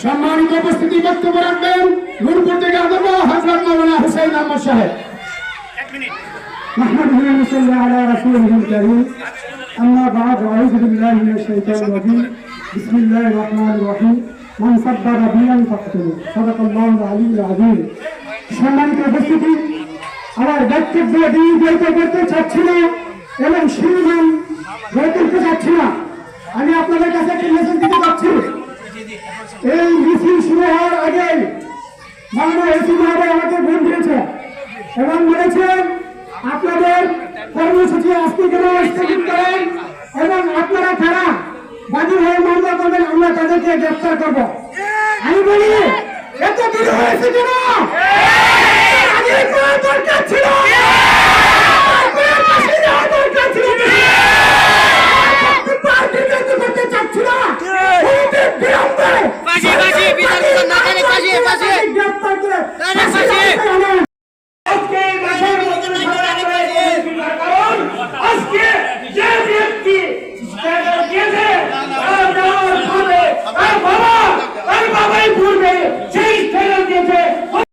সম্মানিত উপস্থিতি বক্তব্য রাখবেন নূরপুর থেকে আদর্শ হযরত মাওলানা হুসাইন আহমদ সাহেব। محمد صلى على رسوله الكريم أما بعد أعوذ بالله من الشيطان الرجيم بسم الله الرحمن الرحيم من سب نبيا فاقتلوه صدق الله العلي العظيم। সম্মানিত উপস্থিতি, আমার বক্তব্য দীর্ঘায়িত করতে চাচ্ছি না এবং শিরোনাম গড়ে তুলতে চাচ্ছি না। আমি আপনাদের কাছে একটি মেসেজ দিতে চাচ্ছি। এই মিছিল শুরু হওয়ার আগে মাননীয় এসি মহোদয় আমাকে ফোন দিয়েছে এবং বলেছেন আপনাদের কর্মসূচি আজকে কেন স্থগিত করেন এবং আপনারা কারা বাদী হয়ে মামলা করবেন, আমরা তাদেরকে গ্রেফতার করব। আমি বলি এত দেরি হয়েছে কেন? আগে করার দরকার ছিল, করতে চাচ্ছি না। বিলম্বে